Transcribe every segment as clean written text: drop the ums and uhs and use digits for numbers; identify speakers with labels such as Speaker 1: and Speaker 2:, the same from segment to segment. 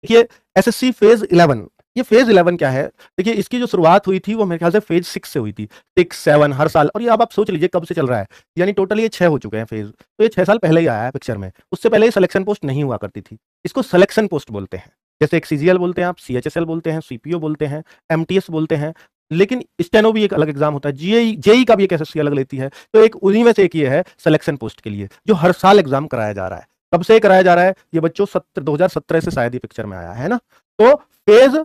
Speaker 1: देखिए SSC phase 11, ये phase 11 क्या है? देखिए इसकी जो शुरुआत हुई थी वो मेरे ख्याल से फेज 6 से हुई थी। 6, 7 हर साल, और ये अब आप सोच लीजिए कब से चल रहा है। यानी टोटल ये 6 हो चुके हैं फेज। तो ये 6 साल पहले ही आया है पिक्चर में। उससे पहले ये सिलेक्शन पोस्ट नहीं हुआ करती थी। इसको सिलेक्शन पोस्ट बोलते हैं। जैसे एक सीजीएल बोलते हैं, आप सीएचएसएल बोलते हैं, सीपीओ बोलते हैं, एमटीएस बोलते हैं। लेकिन स्टेनो भी एक अलग एग्जाम होता है, जेईई जेईई का भी एक एसएससी अलग लेती है। तो एक उन्हीं में से एक ये है सिलेक्शन पोस्ट के लिए, जो हर साल एग्जाम कराया जा रहा है। कब से कराया जा रहा है ये बच्चों? 2017 से शायद ये पिक्चर में आया है ना। तो फेज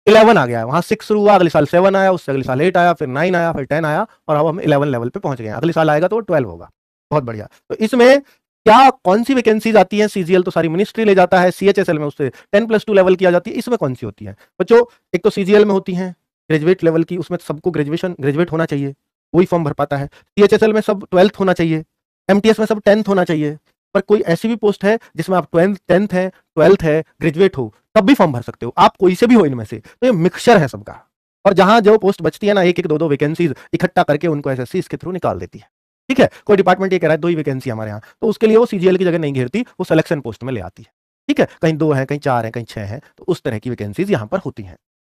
Speaker 1: 11 आ गया है, वहां 6 शुरू हुआ, अगले साल 7 आया, उससे अगले साल 8 आया, फिर 9 आया, फिर 10 आया, और अब हम 11 लेवल पे पहुंच गए हैं। अगले साल आएगा तो 12 होगा। बहुत बढ़िया। तो इसमें क्या कौन सी वैकेंसीज आती है? सीजीएल तो सारी मिनिस्ट्री ले जाता है, सीएचएसएल में उससे 10+2 लेवल की आ जाती है। इसमें कौन सी होती है बच्चों? एक तो सीजीएल में होती है ग्रेजुएट लेवल की, उसमें सबको ग्रेजुएट होना चाहिए, वही फॉर्म भर पाता है। सीएचएसएल में सब 12th होना चाहिए, एमटीएस में सब 10th होना चाहिए। पर कोई ऐसी भी पोस्ट है जिसमें आप 10th है, 12th है, ग्रेजुएट हो, तब भी फॉर्म भर सकते हो, आप कोई से भी हो इनमें से। तो ये मिक्सचर है सबका। और जहां जो पोस्ट बचती है ना, एक एक दो दो वैकेंसीज इकट्ठा करके उनको एसएससी इसके थ्रू निकाल देती है। ठीक है, कोई डिपार्टमेंट ये कह रहा है 2 ही वैकेंसी हमारे यहाँ, तो उसके लिए वो सीजीएल की जगह नहीं घेरती, वो सिलेक्शन पोस्ट में ले आती है। ठीक है, कहीं 2 है, कहीं 4 है, कहीं 6 है, तो उस तरह की वैकेंसीज यहाँ पर होती हैं।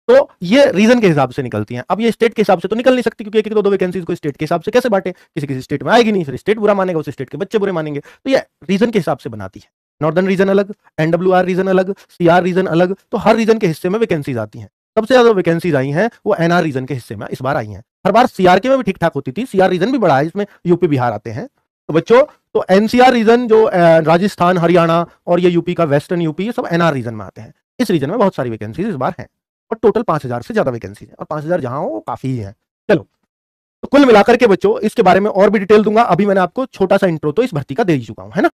Speaker 1: तो ये रीजन के हिसाब से निकलती हैं। अब ये स्टेट के हिसाब से तो निकल नहीं सकती, क्योंकि एक एक दो दो वैकेंसीज को स्टेट के हिसाब से कैसे बांटे? किसी किसी स्टेट में आएगी नहीं, फिर स्टेट बुरा मानेगा, उस स्टेट के बच्चे बुरे मानेंगे। तो ये रीजन के हिसाब से बनाती है। नॉर्दर्न रीजन अलग, एनडब्ल्यूआर रीजन अलग, सीआर रीजन अलग, तो हर रीजन के हिस्से में वैकेंसीज आती हैं। सबसे ज्यादा वैकेंसीज आई हैं वो एनआर रीजन के हिस्से में इस बार आई हैं। हर बार सीआर के में भी ठीक ठाक होती थी, सीआर रीजन भी बड़ा है, इसमें यूपी बिहार आते हैं। तो बच्चों, तो एनसीआर रीजन जो राजस्थान, हरियाणा और ये यूपी का वेस्टर्न यूपी, ये सब एनआर रीजन में आते हैं। इस रीजन में बहुत सारी वैकेंसीज इस बार हैं, और टोटल 5000 से ज्यादा वैकेंसी है, और 5000 जहां हो वो काफी ही है। चलो, तो कुल मिलाकर के बच्चों इसके बारे में और भी डिटेल दूंगा। अभी मैंने आपको छोटा सा इंट्रो तो इस भर्ती का दे ही चुका हूं, है ना।